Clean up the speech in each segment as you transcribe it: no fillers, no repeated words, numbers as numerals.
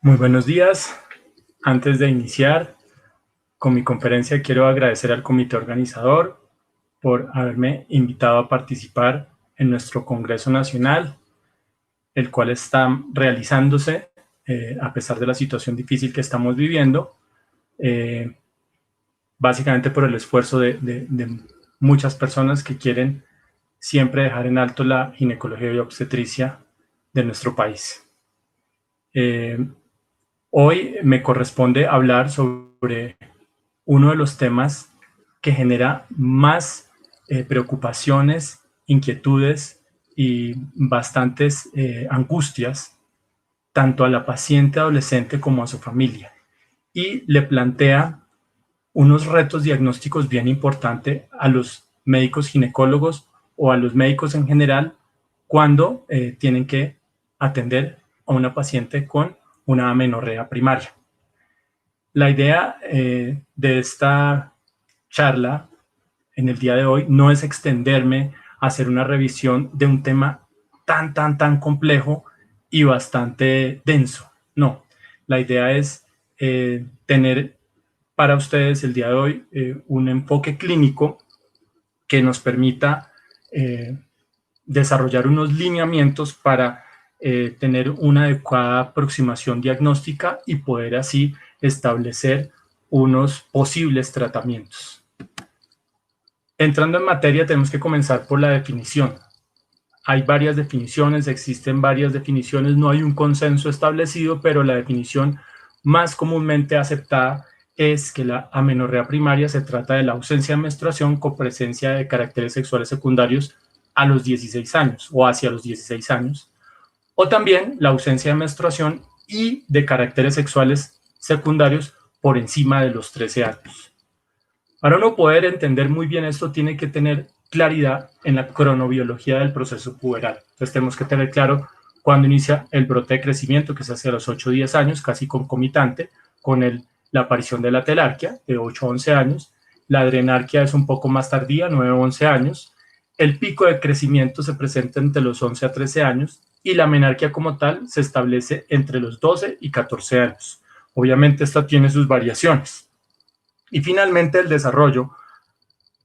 Muy buenos días. Antes de iniciar con mi conferencia, quiero agradecer al comité organizador por haberme invitado a participar en nuestro Congreso Nacional, el cual está realizándose a pesar de la situación difícil que estamos viviendo, básicamente por el esfuerzo de muchas personas que quieren siempre dejar en alto la ginecología y obstetricia de nuestro país. Hoy me corresponde hablar sobre uno de los temas que genera más preocupaciones, inquietudes y bastantes angustias, tanto a la paciente adolescente como a su familia. Y le plantea unos retos diagnósticos bien importantes a los médicos ginecólogos o a los médicos en general cuando tienen que atender a una paciente con una amenorrea primaria. La idea de esta charla en el día de hoy no es extenderme a hacer una revisión de un tema tan complejo y bastante denso. No, la idea es tener para ustedes el día de hoy un enfoque clínico que nos permita desarrollar unos lineamientos para tener una adecuada aproximación diagnóstica y poder así establecer unos posibles tratamientos. Entrando en materia, tenemos que comenzar por la definición. Hay varias definiciones, existen varias definiciones, no hay un consenso establecido, pero la definición más comúnmente aceptada es que la amenorrea primaria se trata de la ausencia de menstruación con presencia de caracteres sexuales secundarios a los 16 años o hacia los 16 años, o también la ausencia de menstruación y de caracteres sexuales secundarios por encima de los 13 años. Para uno poder entender muy bien esto, tiene que tener claridad en la cronobiología del proceso puberal. Entonces tenemos que tener claro cuándo inicia el brote de crecimiento, que se hace a los 8 o 10 años, casi concomitante con la aparición de la telarquia, de 8 a 11 años. La adrenarquia es un poco más tardía, 9 o 11 años. El pico de crecimiento se presenta entre los 11 a 13 años y la menarquia como tal se establece entre los 12 y 14 años. Obviamente esta tiene sus variaciones. Y finalmente el desarrollo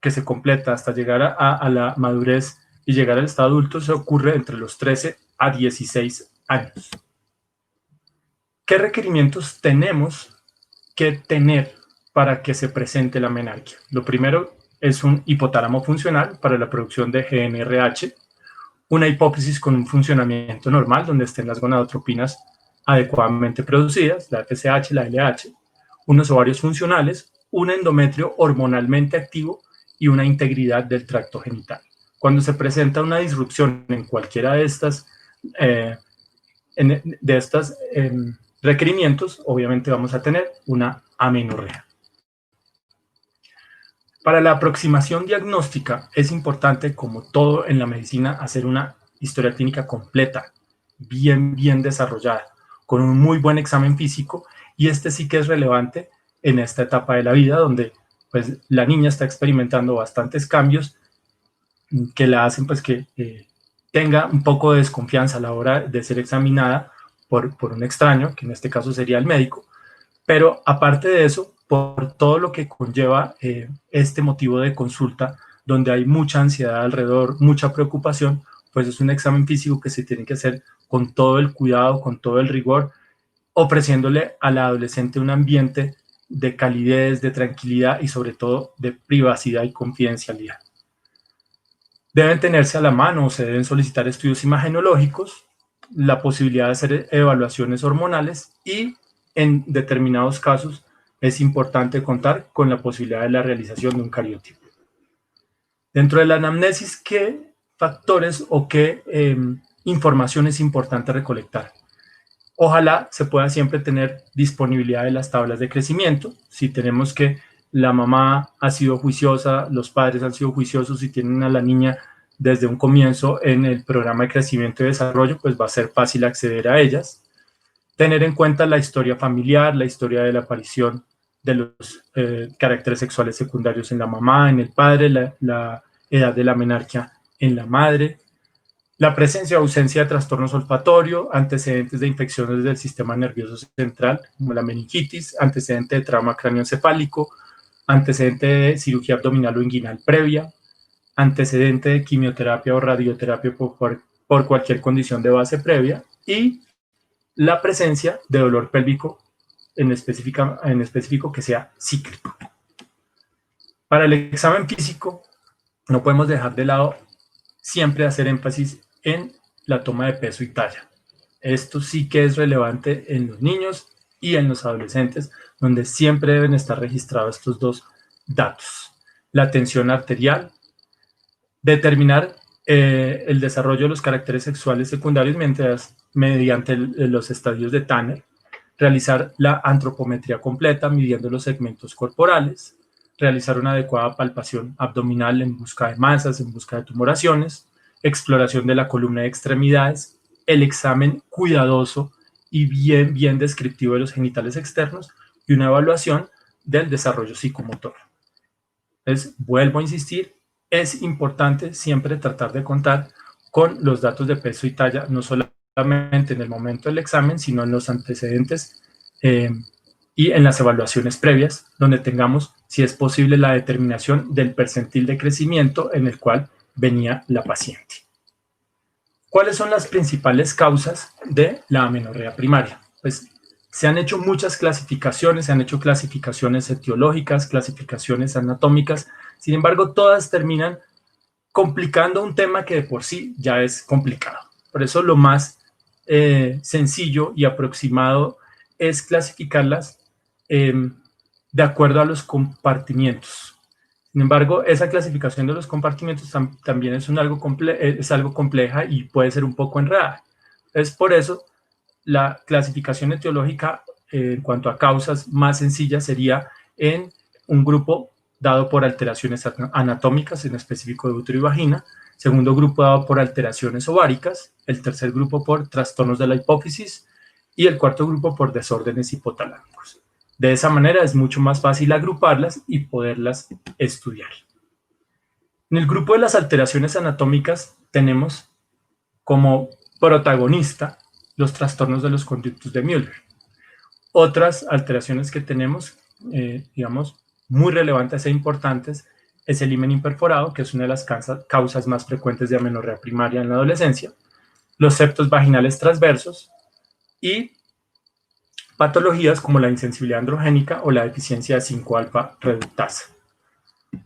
que se completa hasta llegar a la madurez y llegar al estado adulto se ocurre entre los 13 a 16 años. ¿Qué requerimientos tenemos que tener para que se presente la menarquia? Lo primero es un hipotálamo funcional para la producción de GnRH, una hipófisis con un funcionamiento normal donde estén las gonadotropinas adecuadamente producidas, la FSH, la LH, unos ovarios funcionales, un endometrio hormonalmente activo y una integridad del tracto genital. Cuando se presenta una disrupción en cualquiera de estas requerimientos, obviamente vamos a tener una amenorrea. Para la aproximación diagnóstica es importante, como todo en la medicina, hacer una historia clínica completa, bien desarrollada, con un muy buen examen físico, y este sí que es relevante en esta etapa de la vida donde pues la niña está experimentando bastantes cambios que la hacen pues que tenga un poco de desconfianza a la hora de ser examinada por un extraño, que en este caso sería el médico, pero aparte de eso, por todo lo que conlleva este motivo de consulta, donde hay mucha ansiedad alrededor, mucha preocupación, pues es un examen físico que se tiene que hacer con todo el cuidado, con todo el rigor, ofreciéndole a la adolescente un ambiente de calidez, de tranquilidad y sobre todo de privacidad y confidencialidad. Deben tenerse a la mano o se deben solicitar estudios imagenológicos, la posibilidad de hacer evaluaciones hormonales y en determinados casos es importante contar con la posibilidad de la realización de un cariotipo. Dentro de la anamnesis, ¿qué factores o qué información es importante recolectar? Ojalá se pueda siempre tener disponibilidad de las tablas de crecimiento. Si tenemos que la mamá ha sido juiciosa, los padres han sido juiciosos y tienen a la niña desde un comienzo en el programa de crecimiento y desarrollo, pues va a ser fácil acceder a ellas. Tener en cuenta la historia familiar, la historia de la aparición de los caracteres sexuales secundarios en la mamá, en el padre, la edad de la menarquia en la madre, La presencia o ausencia de trastornos olfatorio, antecedentes de infecciones del sistema nervioso central, como la meningitis, antecedente de trauma cráneoencefálico, antecedente de cirugía abdominal o inguinal previa, antecedente de quimioterapia o radioterapia por cualquier condición de base previa, y la presencia de dolor pélvico en específico que sea cíclico. Para el examen físico, no podemos dejar de lado siempre hacer énfasis en la toma de peso y talla. Esto sí que es relevante en los niños y en los adolescentes, donde siempre deben estar registrados estos dos datos. La tensión arterial, determinar el desarrollo de los caracteres sexuales secundarios mediante los estadios de Tanner, realizar la antropometría completa midiendo los segmentos corporales, realizar una adecuada palpación abdominal en busca de masas, en busca de tumoraciones, exploración de la columna de extremidades, el examen cuidadoso y bien descriptivo de los genitales externos y una evaluación del desarrollo psicomotor. Entonces, vuelvo a insistir, es importante siempre tratar de contar con los datos de peso y talla, no solamente en el momento del examen, sino en los antecedentes y en las evaluaciones previas, donde tengamos, si es posible, la determinación del percentil de crecimiento en el cual venía la paciente. ¿Cuáles son las principales causas de la amenorrea primaria? Pues se han hecho muchas clasificaciones, se han hecho clasificaciones etiológicas, clasificaciones anatómicas, sin embargo, todas terminan complicando un tema que de por sí ya es complicado. Por eso lo más sencillo y aproximado es clasificarlas de acuerdo a los compartimientos. Sin embargo, esa clasificación de los compartimentos también es algo compleja y puede ser un poco enredada. Es por eso la clasificación etiológica en cuanto a causas más sencillas sería en un grupo dado por alteraciones anatómicas, en específico de útero y vagina, segundo grupo dado por alteraciones ováricas, el tercer grupo por trastornos de la hipófisis y el cuarto grupo por desórdenes hipotalámicos. De esa manera es mucho más fácil agruparlas y poderlas estudiar. En el grupo de las alteraciones anatómicas tenemos como protagonista los trastornos de los conductos de Müller. Otras alteraciones que tenemos, digamos, muy relevantes e importantes, es el himen imperforado, que es una de las causas más frecuentes de amenorrea primaria en la adolescencia, los septos vaginales transversos y patologías como la insensibilidad androgénica o la deficiencia de 5-alfa reductasa.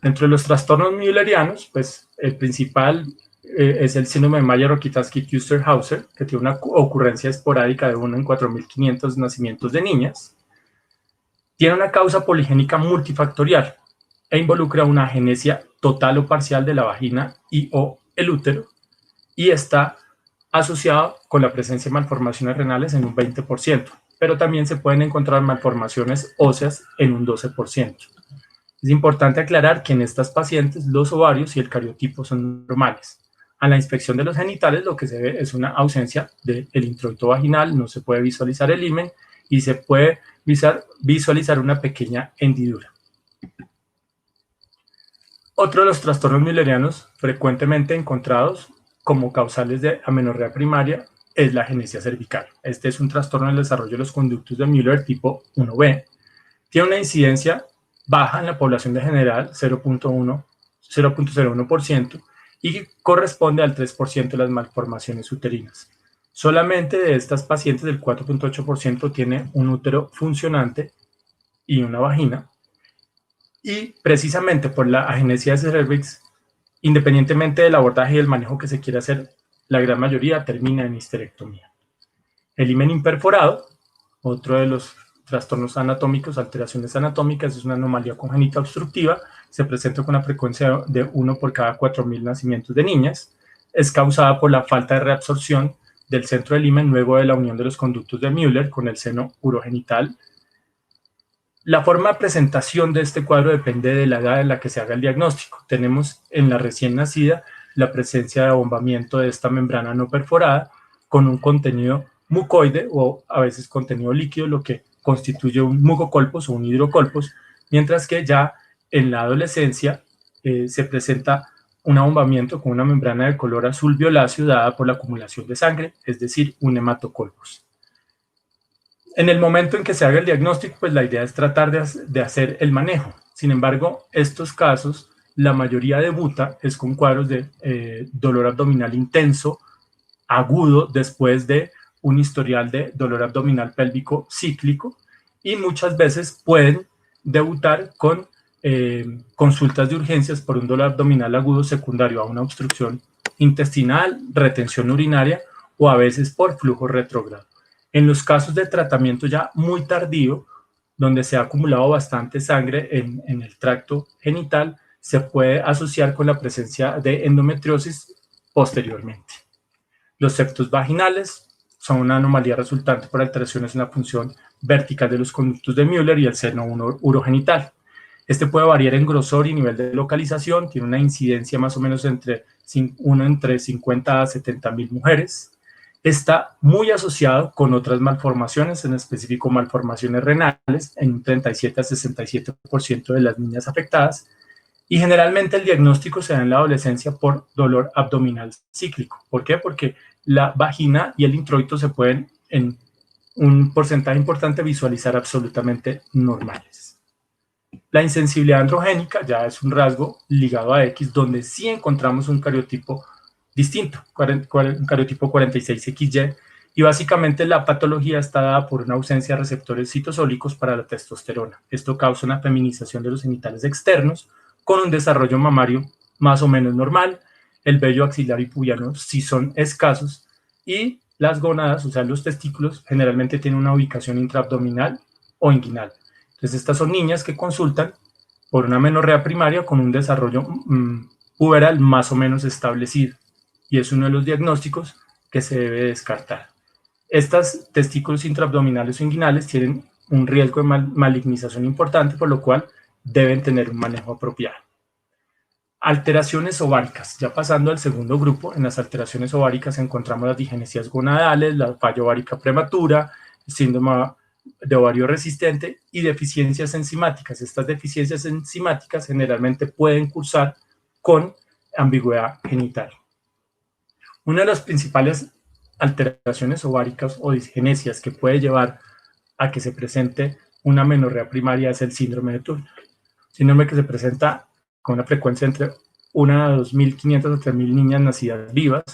Dentro de los trastornos müllerianos, pues el principal es el síndrome de Mayer-Rokitansky-Küster-Hauser, que tiene una ocurrencia esporádica de 1 en 4.500 nacimientos de niñas. Tiene una causa poligénica multifactorial e involucra una agenesia total o parcial de la vagina y o el útero y está asociado con la presencia de malformaciones renales en un 20%, pero también se pueden encontrar malformaciones óseas en un 12%. Es importante aclarar que en estas pacientes los ovarios y el cariotipo son normales. A la inspección de los genitales lo que se ve es una ausencia del introito vaginal, no se puede visualizar el himen y se puede visualizar una pequeña hendidura. Otro de los trastornos müllerianos frecuentemente encontrados como causales de amenorrea primaria es la agenesia cervical. Este es un trastorno del desarrollo de los conductos de Müller tipo 1B. Tiene una incidencia baja en la población de general, 0.01%, y corresponde al 3% de las malformaciones uterinas. Solamente de estas pacientes, el 4.8% tiene un útero funcionante y una vagina, y precisamente por la agenesia de cervix, independientemente del abordaje y el manejo que se quiera hacer, la gran mayoría termina en histerectomía. El himen imperforado, otro de los trastornos anatómicos, alteraciones anatómicas, es una anomalía congénita obstructiva, se presenta con una frecuencia de 1 por cada 4.000 nacimientos de niñas, es causada por la falta de reabsorción del centro del himen luego de la unión de los conductos de Müller con el seno urogenital. La forma de presentación de este cuadro depende de la edad en la que se haga el diagnóstico. Tenemos en la recién nacida la presencia de abombamiento de esta membrana no perforada con un contenido mucoide o a veces contenido líquido, lo que constituye un mucocolpos o un hidrocolpos, mientras que ya en la adolescencia se presenta un abombamiento con una membrana de color azul violáceo dada por la acumulación de sangre, es decir, un hematocolpos. En el momento en que se haga el diagnóstico, pues la idea es tratar de hacer el manejo. Sin embargo, estos casos, la mayoría debuta es con cuadros de dolor abdominal intenso, agudo, después de un historial de dolor abdominal pélvico cíclico, y muchas veces pueden debutar con consultas de urgencias por un dolor abdominal agudo secundario a una obstrucción intestinal, retención urinaria o a veces por flujo retrógrado. En los casos de tratamiento ya muy tardío, donde se ha acumulado bastante sangre en el tracto genital, se puede asociar con la presencia de endometriosis posteriormente. Los septos vaginales son una anomalía resultante por alteraciones en la función vertical de los conductos de Müller y el seno urogenital. Este puede variar en grosor y nivel de localización, tiene una incidencia más o menos entre 50 a 70 mil mujeres. Está muy asociado con otras malformaciones, en específico malformaciones renales, en un 37 a 67% de las niñas afectadas, y generalmente el diagnóstico se da en la adolescencia por dolor abdominal cíclico. ¿Por qué? Porque la vagina y el introito se pueden, en un porcentaje importante, visualizar absolutamente normales. La insensibilidad androgénica ya es un rasgo ligado a X, donde sí encontramos un cariotipo distinto, un cariotipo 46XY, y básicamente la patología está dada por una ausencia de receptores citosólicos para la testosterona. Esto causa una feminización de los genitales externos, con un desarrollo mamario más o menos normal. El vello axilar y pubiano sí son escasos, y las gónadas, o sea, los testículos, generalmente tienen una ubicación intraabdominal o inguinal. Entonces, estas son niñas que consultan por una menorrea primaria con un desarrollo puberal más o menos establecido, y es uno de los diagnósticos que se debe descartar. Estas testículos intraabdominales o inguinales tienen un riesgo de malignización importante, por lo cual deben tener un manejo apropiado. Alteraciones ováricas. Ya pasando al segundo grupo, en las alteraciones ováricas encontramos las digenesias gonadales, la falla ovárica prematura, el síndrome de ovario resistente y deficiencias enzimáticas. Estas deficiencias enzimáticas generalmente pueden cursar con ambigüedad genital. Una de las principales alteraciones ováricas o disgenesias que puede llevar a que se presente una menorrea primaria es el síndrome de Turner. Síndrome que se presenta con una frecuencia entre 1 a 2.500 a 3.000 niñas nacidas vivas,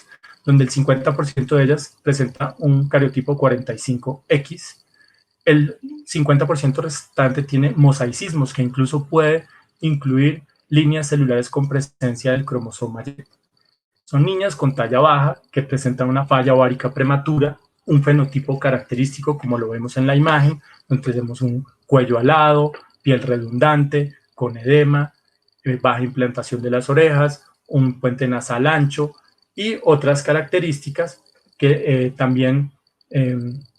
donde el 50% de ellas presenta un cariotipo 45X. El 50% restante tiene mosaicismos, que incluso puede incluir líneas celulares con presencia del cromosoma Y. Son niñas con talla baja que presentan una falla ovárica prematura, un fenotipo característico como lo vemos en la imagen, donde tenemos un cuello alado, piel redundante, con edema, baja implantación de las orejas, un puente nasal ancho y otras características que también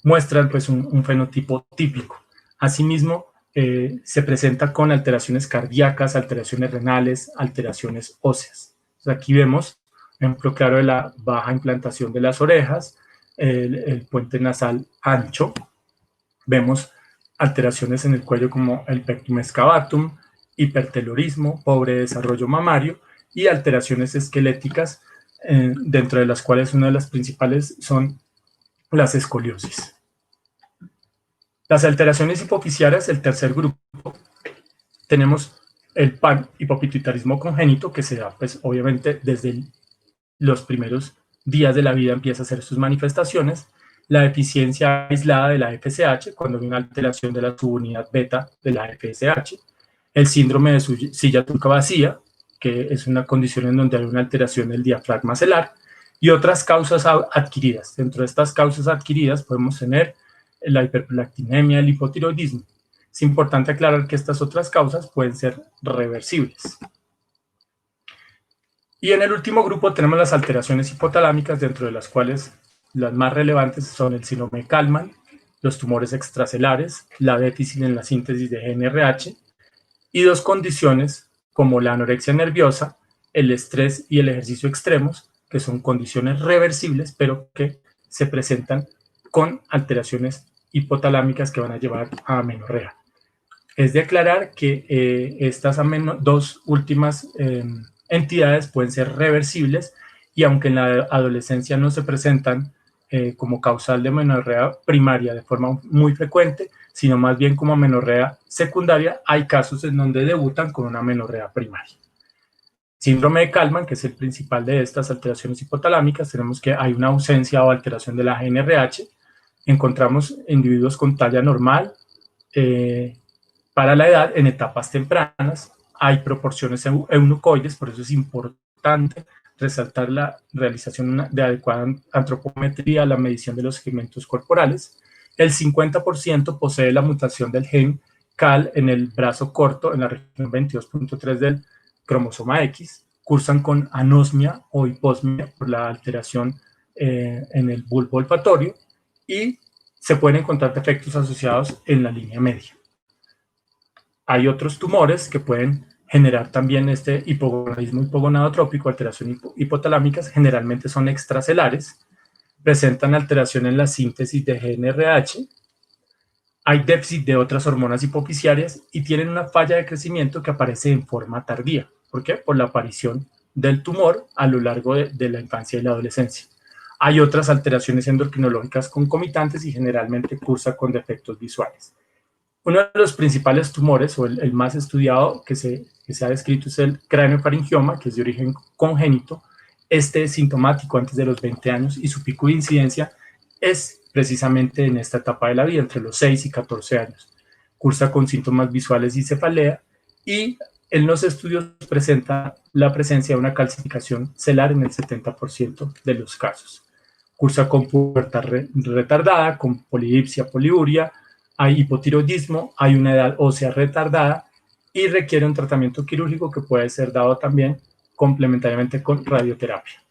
muestran pues un fenotipo típico. Asimismo, se presenta con alteraciones cardíacas, alteraciones renales, alteraciones óseas. Entonces, aquí vemos ejemplo claro de la baja implantación de las orejas, el puente nasal ancho. Vemos alteraciones en el cuello como el pectum excavatum, hipertelorismo, pobre desarrollo mamario y alteraciones esqueléticas, dentro de las cuales una de las principales son las escoliosis. Las alteraciones hipofisiarias, el tercer grupo, tenemos el panhipopituitarismo congénito, que se da pues obviamente desde los primeros días de la vida empieza a hacer sus manifestaciones, la deficiencia aislada de la FSH, cuando hay una alteración de la subunidad beta de la FSH, el síndrome de silla turca vacía, que es una condición en donde hay una alteración del diafragma celar, y otras causas adquiridas. Dentro de estas causas adquiridas podemos tener la hiperprolactinemia, el hipotiroidismo. Es importante aclarar que estas otras causas pueden ser reversibles. Y en el último grupo tenemos las alteraciones hipotalámicas, dentro de las cuales las más relevantes son el síndrome de Kallmann, los tumores extracelares, la déficit en la síntesis de GnRH y dos condiciones como la anorexia nerviosa, el estrés y el ejercicio extremos, que son condiciones reversibles, pero que se presentan con alteraciones hipotalámicas que van a llevar a amenorrea. Es de aclarar que estas dos últimas entidades pueden ser reversibles y aunque en la adolescencia no se presentan como causal de amenorrea primaria de forma muy frecuente, sino más bien como amenorrea secundaria, hay casos en donde debutan con una amenorrea primaria. Síndrome de Kallmann, que es el principal de estas alteraciones hipotalámicas, tenemos que hay una ausencia o alteración de la GNRH, encontramos individuos con talla normal para la edad en etapas tempranas, hay proporciones eunucoides, por eso es importante resaltar la realización de adecuada antropometría, la medición de los segmentos corporales. El 50% posee la mutación del gen CAL en el brazo corto, en la región 22.3 del cromosoma X, cursan con anosmia o hiposmia por la alteración en el bulbo olfatorio y se pueden encontrar defectos asociados en la línea media. Hay otros tumores que pueden generar también este hipogonadismo hipogonadotrópico, alteraciones hipotalámicas, generalmente son extracelares, presentan alteración en la síntesis de GNRH, hay déficit de otras hormonas hipofisiarias y tienen una falla de crecimiento que aparece en forma tardía. ¿Por qué? Por la aparición del tumor a lo largo de la infancia y la adolescencia. Hay otras alteraciones endocrinológicas concomitantes y generalmente cursa con defectos visuales. Uno de los principales tumores, o el más estudiado que se ha descrito, es el craneofaringioma, que es de origen congénito. Este es sintomático antes de los 20 años y su pico de incidencia es precisamente en esta etapa de la vida, entre los 6 y 14 años. Cursa con síntomas visuales y cefalea y en los estudios presenta la presencia de una calcificación celular en el 70% de los casos. Cursa con pubertad retardada, con polidipsia, poliuria, hay hipotiroidismo, hay una edad ósea retardada y requiere un tratamiento quirúrgico que puede ser dado también complementariamente con radioterapia.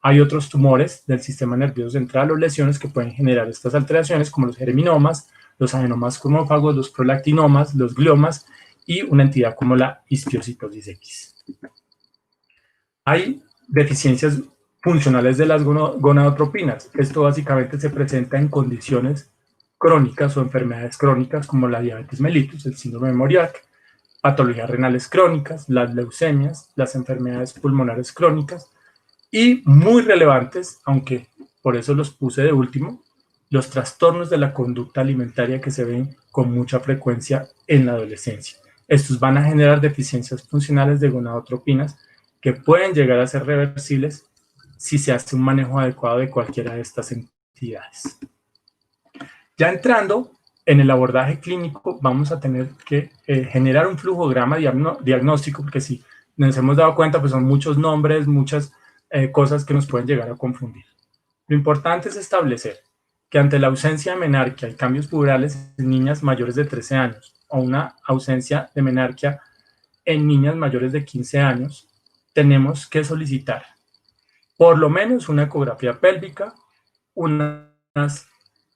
Hay otros tumores del sistema nervioso central o lesiones que pueden generar estas alteraciones, como los geraminomas, los adenomas cromófagos, los prolactinomas, los gliomas y una entidad como la histiocytosis X. Hay deficiencias funcionales de las gonadotropinas. Esto básicamente se presenta en condiciones crónicas o enfermedades crónicas como la diabetes mellitus, el síndrome de Moriarty, patologías renales crónicas, las leucemias, las enfermedades pulmonares crónicas y muy relevantes, aunque por eso los puse de último, los trastornos de la conducta alimentaria que se ven con mucha frecuencia en la adolescencia. Estos van a generar deficiencias funcionales de gonadotropinas que pueden llegar a ser reversibles si se hace un manejo adecuado de cualquiera de estas entidades. Ya entrando en el abordaje clínico, vamos a tener que generar un flujograma diagnóstico, porque si nos hemos dado cuenta, pues son muchos nombres, muchas cosas que nos pueden llegar a confundir. Lo importante es establecer que ante la ausencia de menarquia y cambios puberales en niñas mayores de 13 años o una ausencia de menarquia en niñas mayores de 15 años, tenemos que solicitar por lo menos una ecografía pélvica, unas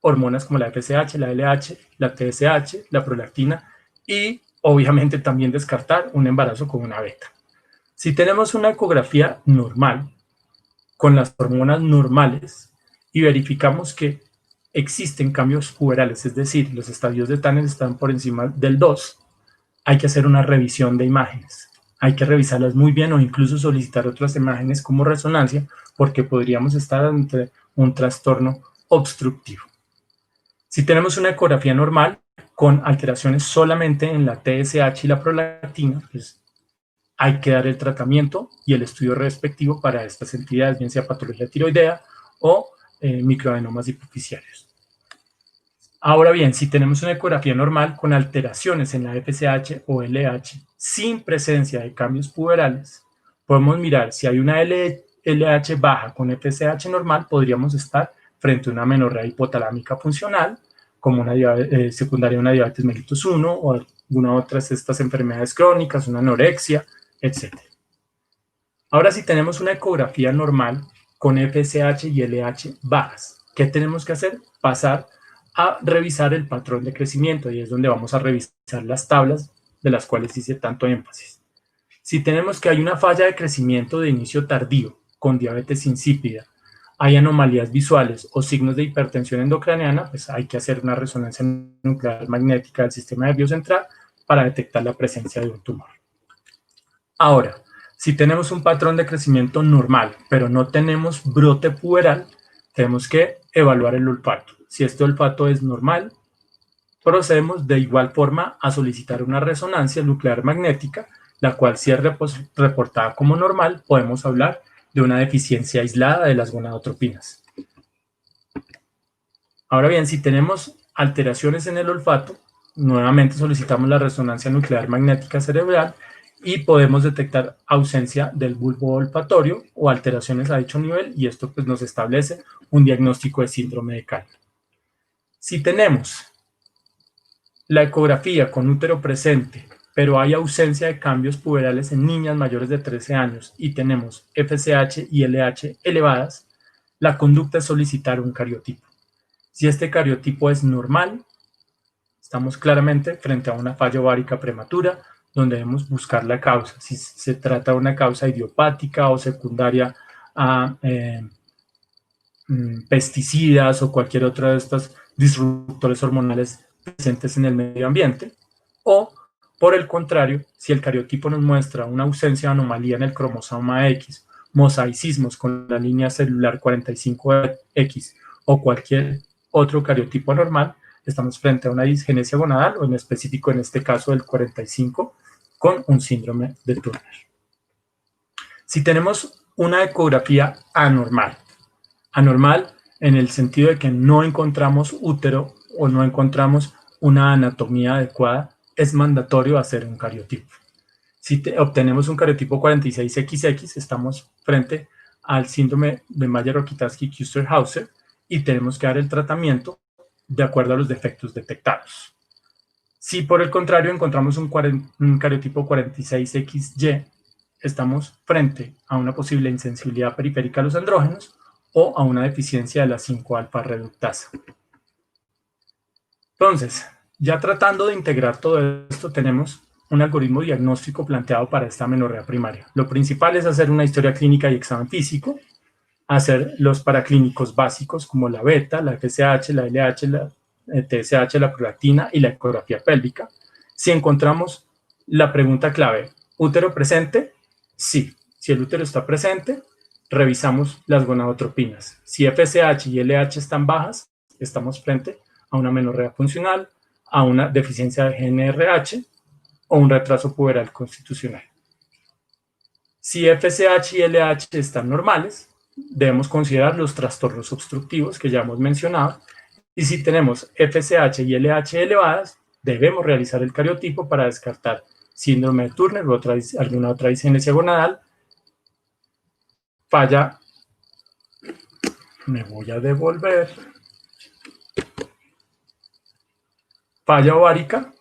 hormonas como la FSH, la LH, la TSH, la prolactina y obviamente también descartar un embarazo con una beta. Si tenemos una ecografía normal, con las hormonas normales y verificamos que existen cambios puberales, es decir, los estadios de Tanner están por encima del 2, hay que hacer una revisión de imágenes. Hay que revisarlas muy bien o incluso solicitar otras imágenes como resonancia porque podríamos estar ante un trastorno obstructivo. Si tenemos una ecografía normal con alteraciones solamente en la TSH y la prolactina, pues hay que dar el tratamiento y el estudio respectivo para estas entidades, bien sea patología tiroidea o microadenomas hipofisiarios. Ahora bien, si tenemos una ecografía normal con alteraciones en la FSH o LH sin presencia de cambios puberales, podemos mirar si hay una LH baja con FSH normal, podríamos estar frente a una amenorrea hipotalámica funcional, como una secundaria a una diabetes mellitus 1 o alguna otra de estas enfermedades crónicas, una anorexia, etc. Ahora, si tenemos una ecografía normal con FSH y LH bajas, ¿qué tenemos que hacer? Pasar a revisar el patrón de crecimiento y es donde vamos a revisar las tablas de las cuales hice tanto énfasis. Si tenemos que hay una falla de crecimiento de inicio tardío con diabetes insípida, hay anomalías visuales o signos de hipertensión endocraniana, pues hay que hacer una resonancia nuclear magnética del sistema nervioso central para detectar la presencia de un tumor. Ahora, Si tenemos un patrón de crecimiento normal, pero no tenemos brote puberal, tenemos que evaluar el olfato. Si este olfato es normal, procedemos de igual forma a solicitar una resonancia nuclear magnética, la cual, si es reportada como normal, podemos hablar de una deficiencia aislada de las gonadotropinas. Ahora bien, si tenemos alteraciones en el olfato, nuevamente solicitamos la resonancia nuclear magnética cerebral y podemos detectar ausencia del bulbo olfatorio o alteraciones a dicho nivel, y esto pues nos establece un diagnóstico de síndrome de Kallmann. Si tenemos la ecografía con útero presente, pero hay ausencia de cambios puberales en niñas mayores de 13 años y tenemos FSH y LH elevadas, la conducta es solicitar un cariotipo. Si este cariotipo es normal, estamos claramente frente a una falla ovárica prematura, donde debemos buscar la causa. Si se trata de una causa idiopática o secundaria a pesticidas o cualquier otra de estos disruptores hormonales presentes en el medio ambiente, o por el contrario, si el cariotipo nos muestra una ausencia de anomalía en el cromosoma X, mosaicismos con la línea celular 45X o cualquier otro cariotipo anormal, estamos frente a una disgenesia gonadal, o en específico en este caso del 45, con un síndrome de Turner. Si tenemos una ecografía anormal en el sentido de que no encontramos útero o no encontramos una anatomía adecuada, es mandatorio hacer un cariotipo. Si obtenemos un cariotipo 46XX, estamos frente al síndrome de Mayer-Rokitansky-Küster-Hauser y tenemos que dar el tratamiento de acuerdo a los defectos detectados. Si por el contrario encontramos un cariotipo 46XY, estamos frente a una posible insensibilidad periférica a los andrógenos o a una deficiencia de la 5-alfa reductasa. Entonces, ya tratando de integrar todo esto, tenemos un algoritmo diagnóstico planteado para esta amenorrea primaria. Lo principal es hacer una historia clínica y examen físico, hacer los paraclínicos básicos como la beta, la FSH, la LH, la TSH, la prolactina y la ecografía pélvica. Si encontramos la pregunta clave, ¿útero presente? Sí. Si el útero está presente, revisamos las gonadotropinas. Si FSH y LH están bajas, estamos frente a una amenorrea funcional, a una deficiencia de GNRH o un retraso puberal constitucional. Si FSH y LH están normales, debemos considerar los trastornos obstructivos que ya hemos mencionado, y si tenemos FSH y LH elevadas, debemos realizar el cariotipo para descartar síndrome de Turner o alguna otra disgenesia gonadal, falla, me voy a devolver, falla ovárica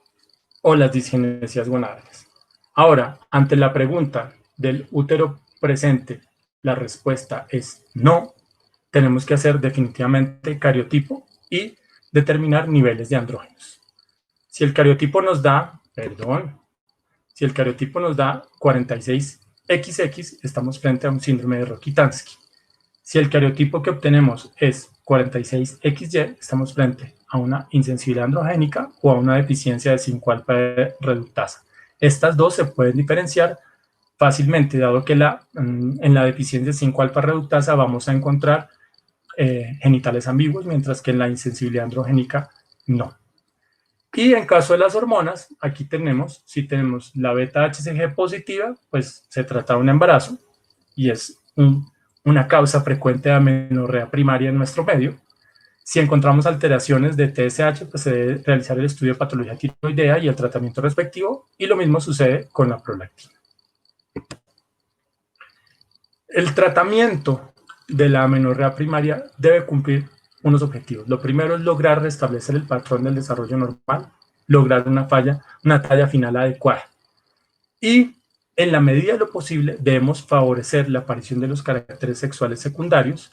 o las disgenesias gonadales. Ahora, ante la pregunta del útero presente, la respuesta es no. Tenemos que hacer definitivamente cariotipo y determinar niveles de andrógenos. Si el cariotipo nos da, si el cariotipo nos da 46XX, estamos frente a un síndrome de Rokitansky. Si el cariotipo que obtenemos es 46XY, estamos frente a una insensibilidad androgénica o a una deficiencia de 5-alfa reductasa. Estas dos se pueden diferenciar fácilmente, dado que en la deficiencia de 5-alfa reductasa vamos a encontrar genitales ambiguos, mientras que en la insensibilidad androgénica no. Y en caso de las hormonas, aquí tenemos, si tenemos la beta-HCG positiva, pues se trata de un embarazo y es una causa frecuente de amenorrea primaria en nuestro medio. Si encontramos alteraciones de TSH, pues se debe realizar el estudio de patología tiroidea y el tratamiento respectivo, y lo mismo sucede con la prolactina. El tratamiento de la amenorrea primaria debe cumplir unos objetivos. Lo primero es lograr restablecer el patrón del desarrollo normal, lograr una talla final adecuada. Y en la medida de lo posible debemos favorecer la aparición de los caracteres sexuales secundarios,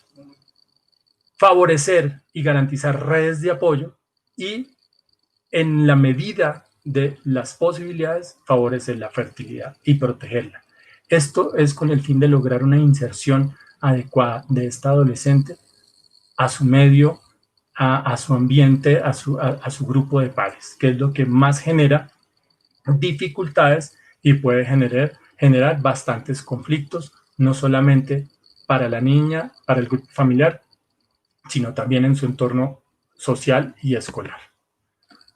favorecer y garantizar redes de apoyo y, en la medida de las posibilidades, favorecer la fertilidad y protegerla. Esto es con el fin de lograr una inserción adecuada de esta adolescente a su medio, a su ambiente, a su grupo de pares, que es lo que más genera dificultades y puede generar bastantes conflictos, no solamente para la niña, para el grupo familiar, sino también en su entorno social y escolar.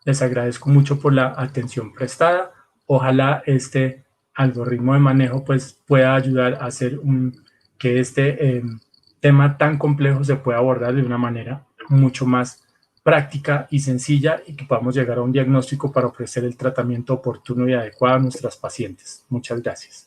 Les agradezco mucho por la atención prestada. Ojalá este algoritmo de manejo pues, pueda ayudar a hacer que este tema tan complejo se pueda abordar de una manera mucho más práctica y sencilla y que podamos llegar a un diagnóstico para ofrecer el tratamiento oportuno y adecuado a nuestras pacientes. Muchas gracias.